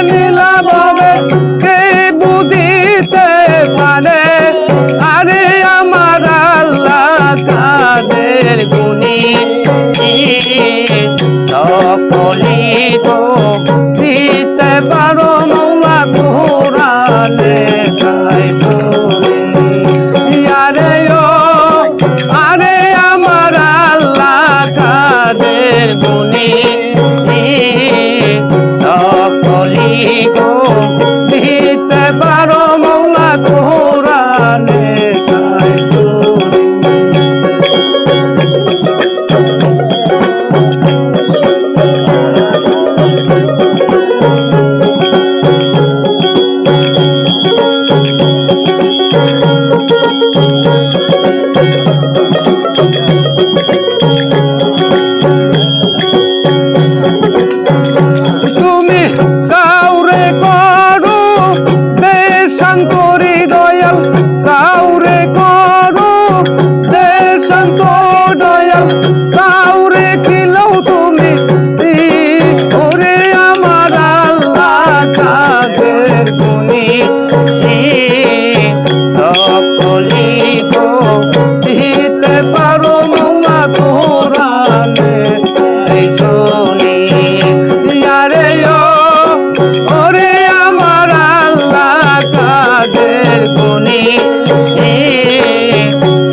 নীলা ভাবে কে বুঝিতে পারে আরে আমার আল্লাহ কাদের গুণী সকলি গো দিতে পারো মৌলা কোরআনে গাই আরে ও আরে আমার আল্লাহ কাদের গুণী সকলি গো দিতে পারো মৌলা কোরআনে গাই শান্তরি দয়াল কাউরে করো শান্ত দয়াল কাউরে খিলাও তুমি ওরে আমার আল্লাহ কাদের গুণী সকলি গো দিতে পারো মৌলা কোরআনে শুনি আরে ওরে আমার আল্লাহ কাদের গুণী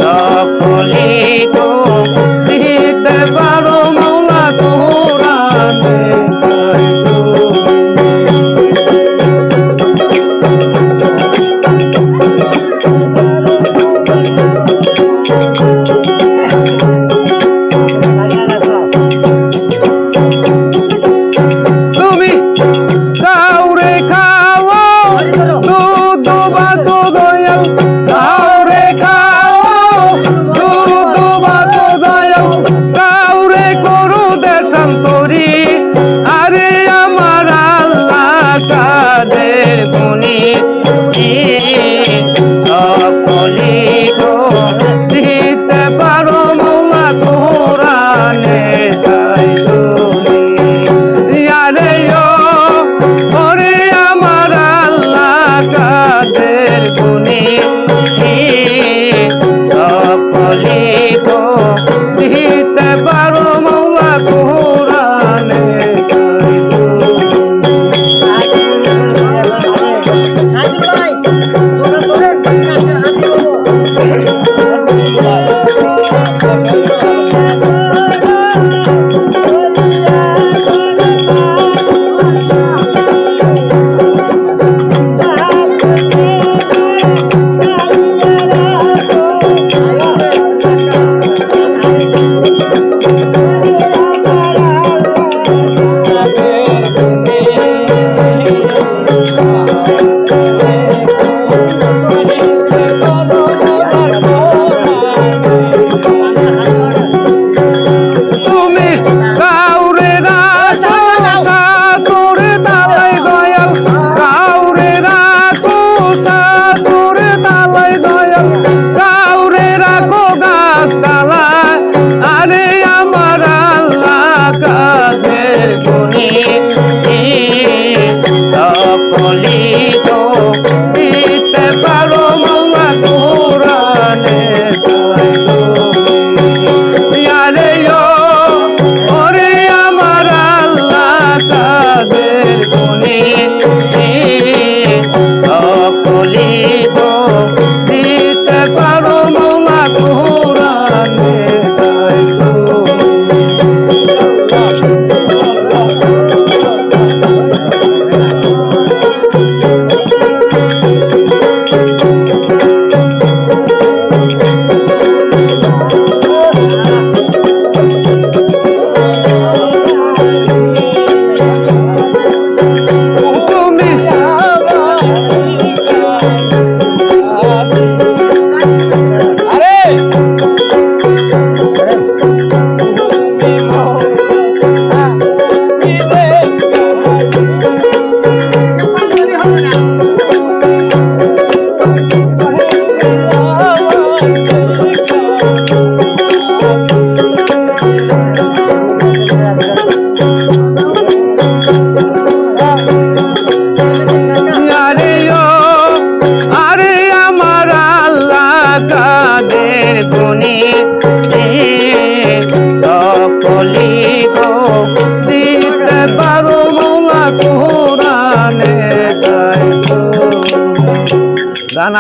সকলি গো দিতে পারো মৌলা কোরআনে তুমি কাউরে খাওয়া দুধ ভাত দয়াল কাউরে খাওয়া দুধ ভাত দয়াল কাউরে করো দেশান্তরি আরে আমার আল্লাহ কাদের গুণী সকলি গো দিতে পারো মৌলা কোরআনে গাই শুনি আরে ওরে আমার আল্লাহ কাদের গুণী সকলি গো দিতে পারো মৌলা কোরআনে গাই কাদের গুণী আরে ও আরে আমার আল্লাহ কাদের গুণী সকলি গো দিতে পারো মৌলা কোরআনে গাইতো গান